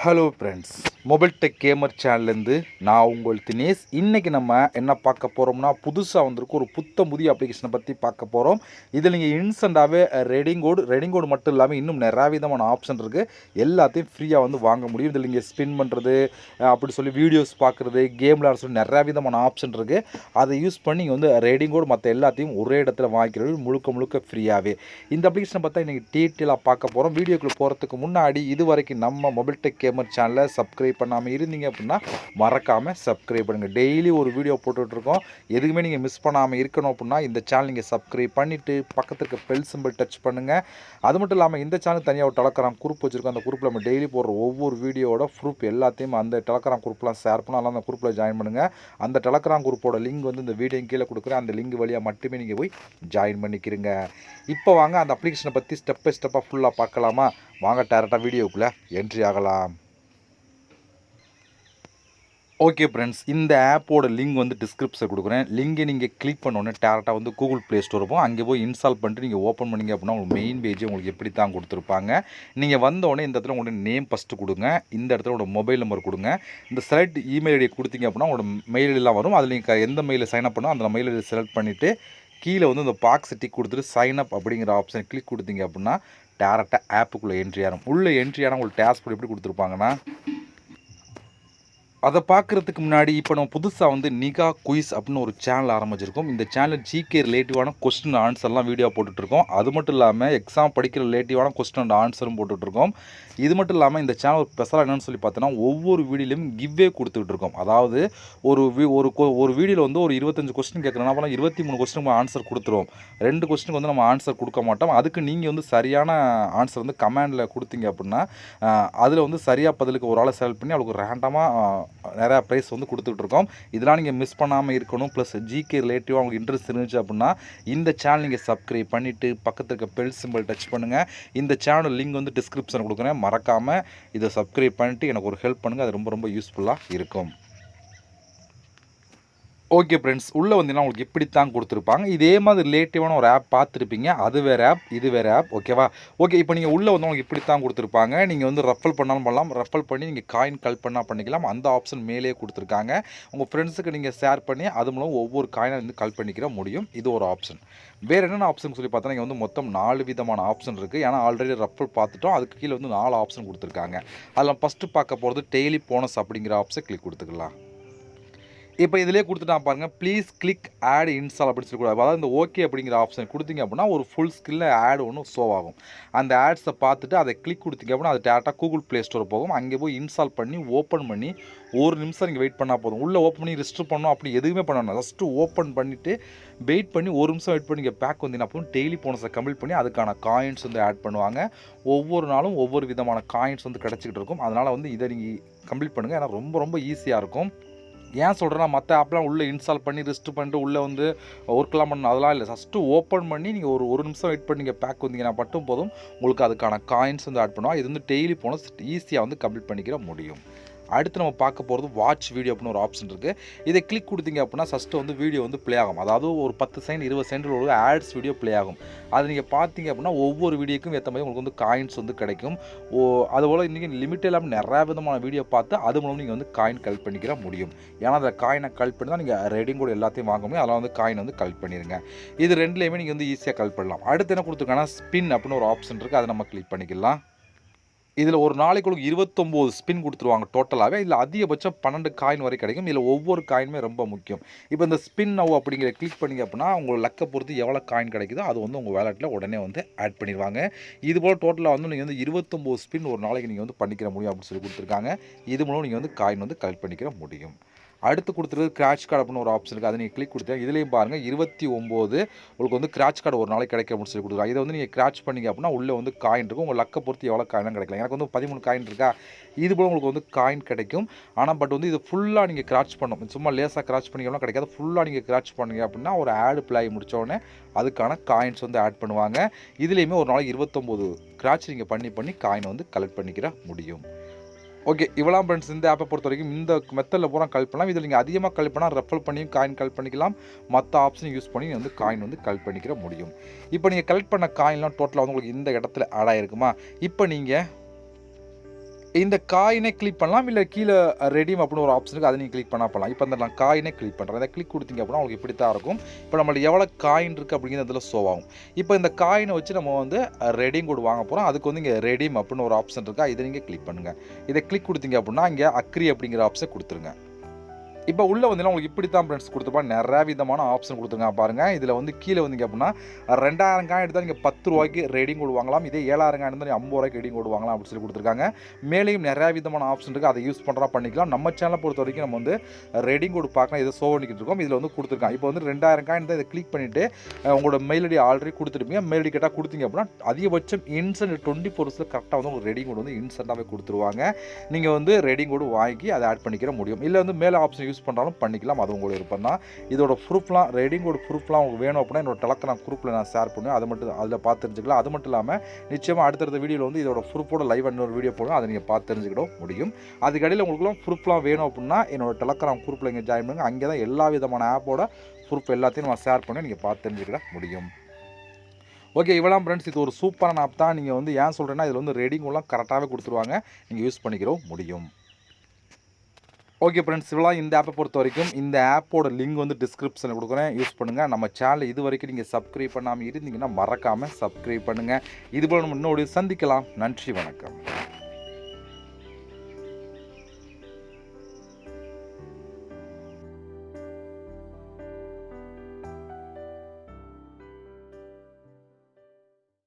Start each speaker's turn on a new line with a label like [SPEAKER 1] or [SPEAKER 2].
[SPEAKER 1] Hello friends, mobile tech gamer சேனல்லேருந்து நான் உங்கள் தினேஷ். இன்றைக்கி நம்ம என்ன பார்க்க போகிறோம்னா, புதுசாக வந்திருக்கு ஒரு புதிய அப்ளிகேஷனை பற்றி பார்க்க போகிறோம். இதில் நீங்கள் இன்ஸ்டண்ட்டாகவே ரெடிங் கோடு மட்டும் இல்லாமல் இன்னும் நிறைய விதமான ஆப்ஷன் இருக்குது. எல்லாத்தையும் ஃப்ரீயாக வந்து வாங்க முடியும். இதில் நீங்கள் ஸ்பின் பண்ணுறது, அப்படி சொல்லி வீடியோஸ் பார்க்குறது, கேம் விளையாட சொல்லி நிறையா விதமான ஆப்ஷன் இருக்குது. அதை யூஸ் பண்ணி நீங்கள் வந்து ரெடிங் கோடு மற்ற எல்லாத்தையும் ஒரே இடத்துல வாங்கிக்கிறது முழுக்க ஃப்ரீயாகவே. இந்த அப்ளிகேஷனை பார்த்தா இன்றைக்கி டீட்டெயிலாக பார்க்க போகிறோம். வீடியோக்குள்ளே போகிறதுக்கு முன்னாடி இது வரைக்கும் நம்ம மொபைல் டெக் கேமர் சேனலை சப்ஸ்கிரைப் பண்ணாமல் இருந்தீங்க அப்படின்னா மறக்காமல் சப்ஸ்கிரைப் பண்ணுங்கள். டெய்லி ஒரு வீடியோ போட்டுட்ருக்கோம். எதுக்குமே நீங்கள் மிஸ் பண்ணாமல் இருக்கணும் அப்படின்னா இந்த சேனல் நீங்கள் சப்ஸ்கிரைப் பண்ணிவிட்டு பக்கத்துக்கு பெல் சிம்பிள் டச் பண்ணுங்கள். அது மட்டும் இல்லாமல் இந்த சேனல் தனியாக ஒரு டெலகிராம் குரூப் வச்சுருக்கோம். அந்த குரூப்பில் நம்ம டெய்லி போடுற ஒவ்வொரு வீடியோட ப்ரூஃப் எல்லாத்தையும் அந்த டெலகிராம் குரூப்லாம் ஷேர் பண்ணால் அதெல்லாம் அந்த குரூப்பில் ஜாயின் பண்ணுங்கள். அந்த டெலகிராம் குரூப்போட லிங்க் வந்து இந்த வீடியோ கீழே கொடுக்குறேன். அந்த லிங்க் வழியாக மட்டுமே நீங்கள் போய் ஜாயின் பண்ணிக்கிறீங்க. இப்போ வாங்க அந்த அப்ளிகேஷனை பற்றி ஸ்டெப் பை ஸ்டெப்பாக ஃபுல்லாக பார்க்கலாமா? வாங்க டேரெக்டாக வீடியோக்குள்ளே என்ட்ரி ஆகலாம். ஓகே ஃப்ரெண்ட்ஸ், இந்த ஆப்போட லிங்க் வந்து டிஸ்கிரிப்ஷன் கொடுக்குறேன். லிங்கை நீங்கள் கிளிக் பண்ணோன்னே டேரெக்டாக வந்து கூகுள் ப்ளே ஸ்டோர் இருக்கும். அங்கே போய் இன்ஸ்டால் பண்ணிட்டு நீங்கள் ஓப்பன் பண்ணிங்க அப்படின்னா உங்களுக்கு மெயின் பேஜ் உங்களுக்கு எப்படி தான் கொடுத்துருப்பாங்க. நீங்கள் வந்தோடனே இந்த இடத்துல உங்களோட நேம் ஃபஸ்ட்டு கொடுங்க. இந்த இடத்துல உங்களோட மொபைல் நம்பர் கொடுங்க. இந்த செலக்ட் இமெயில் ஐடியை கொடுத்தீங்க அப்படின்னா உங்களோட மெயில் ஐடியெலாம் வரும். அதில் நீங்கள் எந்த மெயிலில் சைன் அப் பண்ணோ அந்த மெயில் ஐடியை செலக்ட் பண்ணிவிட்டு கீழே வந்து இந்த பாக்ஸ் டிக் கொடுத்துட்டு சைன் அப் அப்படிங்கிற ஆப்ஷன் கிளிக் கொடுத்தீங்க அப்படின்னா டேரெக்டாக ஆப்புக்குள்ளே என்ட்ரி ஆகும். உள்ளே என்ட்ரி ஆனால் உங்களுக்கு டேஷ்போர்ட் எப்படி கொடுத்துருப்பாங்கன்னா, அதை பார்க்குறதுக்கு முன்னாடி இப்போ நம்ம புதுசாக வந்து நிகா குயிஸ் அப்படின்னு ஒரு சேனல் ஆரம்பிச்சிருக்கோம். இந்த சேனல் ஜிகே ரிலேட்டிவான கொஸ்டின் ஆன்சர்லாம் வீடியோ போட்டுட்ருக்கோம். அது மட்டும் இல்லாமல் எக்ஸாம் படிக்கிற ரிலேட்டிவான கொஸ்டின் அண்ட் ஆன்சரும் போட்டுட்ருக்கோம். இது மட்டும் இல்லாமல் இந்த சேனல் ஒரு ஸ்பெஷலாக என்னென்னு சொல்லி பார்த்தோன்னா, ஒவ்வொரு வீடியோலையும் கிவ்வே கொடுத்துட்ருக்கோம். அதாவது ஒரு வீடியோவில் வந்து ஒரு 25 கொஸ்டின் கேட்குறோன்னா அப்போலாம் 23 கொஸ்டினுக்கு ஆன்சர் கொடுத்துருவோம். 2 கொஸ்டினுக்கு வந்து நம்ம ஆன்சர் கொடுக்க மாட்டோம். அதுக்கு நீங்கள் வந்து சரியான ஆன்சர் வந்து கமெண்டில் கொடுத்தீங்க அப்படின்னா அதில் வந்து சரியாக பதிலுக்கு ஒரு ஆளை செலக்ட் பண்ணி அவளுக்கு ரேண்டமாக நிறையா ப்ரைஸ் வந்து கொடுத்துட்ருக்கோம். இதெல்லாம் நீங்கள் மிஸ் பண்ணாமல் இருக்கணும். ப்ளஸ் ஜிகே ரிலேட்டிவாக உங்களுக்கு இன்ட்ரெஸ்ட் இருந்துச்சு அப்படின்னா இந்த சேனல் நீங்கள் சப்ஸ்கிரைப் பண்ணிவிட்டு பக்கத்தில் இருக்க பெல் சிம்பிள் டச் பண்ணுங்கள். இந்த சேனல் லிங்க் வந்து டிஸ்கிரிப்ஷன் கொடுக்குறேன். மறக்காமல் இதை சப்ஸ்கிரைப் பண்ணிவிட்டு எனக்கு ஒரு ஹெல்ப் பண்ணுங்கள். அது ரொம்ப யூஸ்ஃபுல்லாக இருக்கும். ஓகே ஃப்ரெண்ட்ஸ், உள்ளே வந்தீங்கன்னா உங்களுக்கு இப்படி தான் கொடுத்துருப்பாங்க. இதே மாதிரி ரிலேட்டிவான ஒரு ஆப் பார்த்துருப்பீங்க. அது வேறு ஆப், இது வேறு ஆப். ஓகேவா? ஓகே, இப்போ நீங்கள் உள்ளே வந்து உங்களுக்கு இப்படி தான் கொடுத்துருப்பாங்க. நீங்கள் வந்து ரெஃபர் பண்ணாலும் பண்ணலாம். ரெஃபர் பண்ணி நீங்கள் காயின் கல் பண்ணால் பண்ணிக்கலாம். அந்த ஆப்ஷன் மேலேயே கொடுத்துருக்காங்க. உங்கள் ஃப்ரெண்ட்ஸுக்கு நீங்கள் ஷேர் பண்ணி அது மூலம் ஒவ்வொரு காயினை வந்து கல் பண்ணிக்கிற முடியும். இது ஒரு ஆப்ஷன். வேறு என்னென்ன ஆப்ஷன் சொல்லி பார்த்தா நீங்கள் வந்து மொத்தம் 4 விதமான ஆப்ஷன் இருக்குது. ஏன்னா ஆல்ரெடி ரெஃபர் பார்த்துட்டோம். அதுக்கு கீழே வந்து 4 ஆப்ஷன் கொடுத்துருக்காங்க. அதில் ஃபஸ்ட்டு பார்க்க போகிறது டெய்லி போனஸ் அப்படிங்கிற ஆப்ஷன் கிளிக் கொடுத்துக்கலாம். இப்போ இதிலே கொடுத்துட்டான் பாருங்கள், ப்ளீஸ் கிளிக் ஆட் இன்ஸ்டால் அப்படின்னு சொல்லக்கூடாது. அதாவது இந்த ஓகே அப்படிங்கிற ஆப்ஷன் கொடுத்தீங்க அப்படின்னா ஒரு ஃபுல் ஸ்கில்ல ஆட் ஒன்று ஷோ ஆகும். அந்த ஆட்ஸை பார்த்துட்டு அதை கிளிக் கொடுத்தீங்க அப்படின்னா அது டேரெக்டாக கூகுள் ப்ளே ஸ்டோர் போகும். அங்கே போய் இன்ஸ்டால் பண்ணி ஓப்பன் பண்ணி ஒரு நிமிஷம் நீங்கள் வெயிட் பண்ணால் போதும். உள்ளே ஓப்பன் பண்ணி ரிஜிஸ்டர் பண்ணணும் அப்படி எதுவுமே பண்ணணும். ஜஸ்ட்டு ஓப்பன் பண்ணிவிட்டு வெயிட் பண்ணி ஒரு நிமிஷம் வெயிட் பண்ணி நீங்கள் பேக் வந்தீங்கன்னா அப்புறம் டெய்லி போனஸை கம்ப்ளீட் பண்ணி அதுக்கான காயின்ஸ் வந்து ஆட் பண்ணுவாங்க. ஒவ்வொரு நாளும் ஒவ்வொரு விதமான காயின்ஸ் வந்து கிடச்சிக்கிட்டு இருக்கும். அதனால் வந்து இதை நீங்கள் கம்ப்ளீட் பண்ணுங்கள். ஏன்னா ரொம்ப ஈஸியாக இருக்கும். ஏன் சொல்கிறேன்னா மற்ற ஆப்லாம் உள்ளே இன்ஸ்டால் பண்ணி ரிஜிஸ்டர் பண்ணிட்டு உள்ளே வந்து ஒர்க்லாம் பண்ணணும் அதெல்லாம் இல்லை. ஃபஸ்ட்டு ஓப்பன் பண்ணி நீங்கள் ஒரு நிமிஷம் வெயிட் பண்ணி நீங்கள் பேக் வந்தீங்கன்னா மட்டும் போதும். உங்களுக்கு அதுக்கான காயின்ஸ் வந்து ஆட் பண்ணுவோம். இது வந்து டெய்லி போனஸ் ஈஸியாக வந்து கம்ப்ளீட் பண்ணிக்கிற முடியும். அடுத்து நம்ம பார்க்க போகிறது வாட்ச் வீடியோ அப்படின்னு ஒரு ஆப்ஷன் இருக்குது. இதை கிளிக் கொடுத்தீங்க அப்படின்னா ஃபஸ்ட்டு வந்து வீடியோ வந்து ப்ளே ஆகும். அதாவது ஒரு 10 செகண்ட் 20 செகண்ட் ஒரு ஆட்ஸ் வீடியோ ப்ளே ஆகும். அது நீங்கள் பார்த்தீங்க அப்படின்னா ஒவ்வொரு வீடியோக்கும் ஏற்ற மாதிரி உங்களுக்கு வந்து காயின்ஸ் வந்து கிடைக்கும். அதுபோல் இன்றைக்கி லிமிட் இல்லாமல் நிறையா விதமான வீடியோ பார்த்து அது மூலம் நீங்கள் வந்து காயின் கலெக்ட் பண்ணிக்கிற முடியும். ஏன்னா அதில் காயினை கலெக்ட் பண்ணி தான் நீங்கள் ரெடிங் கூட எல்லாத்தையும் வாங்க முடியும். அதெல்லாம் வந்து காயின் வந்து கலெக்ட் பண்ணிடுங்க. இது ரெண்டுலேயுமே நீங்கள் வந்து ஈஸியாக கலெக்ட் பண்ணலாம். அடுத்து என்ன கொடுத்துருக்காங்கன்னா ஸ்பின் அப்படின்னு ஒரு ஆப்ஷன் இருக்குது. அதை நம்ம கிளிக் பண்ணிக்கலாம். இதில் ஒரு நாளைக்கு 29 ஸ்பின் கொடுத்துருவாங்க டோட்டலாகவே. இதில் அதிகபட்சம் 12 காயின் வரை கிடைக்கும். இதில் ஒவ்வொரு காயினுமே ரொம்ப முக்கியம். இப்போ இந்த ஸ்பின் நவ் அப்படிங்கிற கிளிக் பண்ணிங்க அப்படின்னா உங்கள் லக்கை பொறுத்து எவ்வளோ காயின் கிடைக்குதோ அது வந்து உங்கள் வேலெட்டில் உடனே வந்து ஆட் பண்ணிடுவாங்க. இதுபோல் டோட்டலாக வந்து நீங்கள் வந்து 29 ஸ்பின் ஒரு நாளைக்கு நீங்கள் வந்து பண்ணிக்கிற முடியும் அப்படின்னு சொல்லி கொடுத்துருக்காங்க. இது மூலம் நீங்கள் வந்து காயின் வந்து கலெக்ட் பண்ணிக்கிற முடியும். அடுத்து கொடுத்துருது கிராச் கார்டு அப்படின்னு ஒரு ஆப்ஷன் இருக்குது. அதை நீங்கள் கிளிக் கொடுத்தா இதுலேயும் பாருங்கள் 29 உங்களுக்கு வந்து கிராச் கார்டு ஒரு நாளைக்கு கிடைக்கும் அப்படின்னு சொல்லி கொடுக்குறாங்க. இதை வந்து நீங்கள் கிராச் பண்ணிங்க அப்படின்னா உள்ளே வந்து காயின் இருக்கும். உங்கள் லக்கை பொறுத்து எவ்வளோ காயினும் கிடைக்கலாம். எனக்கு வந்து 13 காயின் இருக்கா, இது போல் உங்களுக்கு வந்து காயின் கிடைக்கும். ஆனால் பட் வந்து இது ஃபுல்லாக நீங்கள் கிராச் பண்ணணும். சும்மா லேசாக கிராச் பண்ணிக்கலாம் கிடைக்காது. ஃபுல்லாக நீங்கள் கிராச் பண்ணீங்க அப்படின்னா ஒரு ஆடு ப்ளே முடித்தோடனே அதுக்கான காயின்ஸ் வந்து ஆட் பண்ணுவாங்க. இதுலேயுமே ஒரு நாளைக்கு 29 கிராச் நீங்கள் பண்ணி காயினை வந்து கலெக்ட் பண்ணிக்கிற முடியும். ஓகே, இவ்வளோ ஃப்ரெண்ட்ஸ் இந்த ஆப்பை பொறுத்த வரைக்கும் இந்த மெத்தடில் பூரா கலெக்ட் பண்ணலாம். இதில் நீங்கள் அதிகமாக கலெக்ட் பண்ணால் ரெஃபர் பண்ணியும் காயின் கலெக்ட் பண்ணிக்கலாம். மற்ற ஆப்ஷன் யூஸ் பண்ணி வந்து காயின் வந்து கலெக்ட் பண்ணிக்கிற முடியும். இப்போ நீங்கள் கலெக்ட் பண்ண காயின்லாம் டோட்டலாக வந்து உங்களுக்கு இந்த இடத்துல ஆட் ஆகிருக்குமா? இப்போ நீங்கள் இந்த காயினை கிளிக் பண்ணலாம், இல்லை கீழே ரெடீம் அப்படின்னு ஒரு ஆப்ஷன் இருக்குது, அதை நீங்கள் கிளிக் பண்ணலாம். இப்போ அந்த நான் காயினை கிளிக் பண்ணுறேன். அதை கிளிக் கொடுத்தீங்க அப்படின்னா உங்களுக்கு இப்படி தான் இருக்கும். இப்போ நம்மளுக்கு எவ்வளோ காயின் இருக்குது அப்படிங்கிறது இதில் ஷோ ஆகும். இப்போ இந்த காயினை வச்சு நம்ம வந்து ரெடீம் கோட் வாங்க போகிறோம். அதுக்கு வந்து இங்கே ரெடீம் அப்படின்னு ஒரு ஆப்ஷன் இருக்கா, இதை நீங்கள் கிளிக் பண்ணுங்கள். இதை கிளிக் கொடுத்தீங்க அப்படின்னா இங்கே அக்ரி அப்படிங்கிற ஆப்ஷன் கொடுத்துருங்க. இப்போ உள்ளே வந்தீங்கன்னா உங்களுக்கு இப்படி தான் ஃப்ரெண்ட்ஸ் கொடுத்துருப்பாங்க. நிறையா விதமான ஆப்ஷன் கொடுத்துருங்க பாருங்கள். இதில் வந்து கீழே வந்தீங்க அப்படின்னா 2000 காயின் எடுத்தால் நீங்கள் 10 ரூபாய்க்கு ரெடிங் கோட் வாங்கலாம். இதே 7000 காயின் இருந்தால் 50 ரூபாய்க்கு ரெடிங் கோட் வாங்கலாம் அப்படின்னு சொல்லி கொடுத்துருக்காங்க. மேலேயும் நிறையா விதமான ஆப்ஷன் இருக்குது, அதை யூஸ் பண்ணுறா பண்ணிக்கலாம். நம்ம சேனலை பொறுத்த வரைக்கும் நம்ம வந்து ரெடிங் கோட் பார்க்கலாம், இதை ஷோ பண்ணிக்கிட்டு இருக்கோம். இதில் வந்து கொடுத்துருக்காங்க. இப்போ வந்து 2000 காயின் தான் இதை கிளிக் பண்ணிவிட்டு உங்களோட மெயில் ஐடி ஆல்ரெடி கொடுத்துருப்பீங்க. மெயில் ஐடி கேட்டால் கொடுத்தீங்க அப்படின்னா அதிகபட்சம் இன்ஸ்டன்ட் 24 ஹவர்ஸில் கரெக்டாக வந்து உங்களுக்கு ரெடிங் கோட் வந்து இன்ஸ்டண்ட்டாகவே கொடுத்துருவாங்க. நீங்கள் வந்து ரெடிங் கோட் வாங்கி அதை ஆட் பண்ணிக்கிற முடியும். இல்லை வந்து மேலே ஆப்ஷன் யூஸ் பண்ணுறாலும் பண்ணிக்கலாம், அது உங்களோட விருப்பம் தான். இதோட ப்ரூஃப்லாம் ரெடிங் கோட் ப்ரூஃப்லாம் உங்களுக்கு வேணும் அப்படின்னா என்னோட டெலகிராம் குரூப்பில் நான் ஷேர் பண்ணுவேன். அது மட்டும் அதில் பார்த்து தெரிஞ்சுக்கலாம். அது மட்டும் இல்லாமல் நிச்சயமாக அடுத்தடுத்த வீடியோவில் வந்து இதோட ப்ரூஃபோட லைவ் இன்னொரு வீடியோ போடுவேன், அதை நீங்கள் பார்த்து தெரிஞ்சுக்கிட முடியும். அதுக்கடையில் உங்களுக்குலாம் ப்ரூஃப்லாம் வேணும் அப்படின்னா என்னோட டெலகிராம் குரூப்பில் இங்கே ஜாயின் பண்ணுங்கள். அங்கே தான் எல்லா விதமான ஆப்போட ப்ரூஃப் எல்லாத்தையும் நான் ஷேர் பண்ணி நீங்கள் பார்த்து தெரிஞ்சுக்கிட முடியும். ஓகே, இவ்வளோ ஃப்ரெண்ட்ஸ், இது ஒரு சூப்பரான ஆப் தான். நீங்கள் வந்து ஏன் சொல்கிறேன்னா இதில் வந்து ரெடிங்கெல்லாம் கரெக்டாகவே கொடுத்துருவாங்க, நீங்கள் யூஸ் பண்ணிக்கிற முடியும். ஓகே ஃப்ரெண்ட்ஸ், இவ்வளோ இந்த ஆப்பை பொறுத்த வரைக்கும் இந்த ஆப்போட லிங்க் வந்து டிஸ்கிரிப்ஷனில் கொடுக்குறேன், யூஸ் பண்ணுங்கள். நம்ம சேனலை இது வரைக்கும் நீங்கள் சப்ஸ்கிரைப் பண்ணாமல் இருந்தீங்கன்னா மறக்காமல் சப்ஸ்கிரைப் பண்ணுங்கள். இதுபோல் நம்ம இன்னொரு சந்திக்கலாம். நன்றி, வணக்கம்.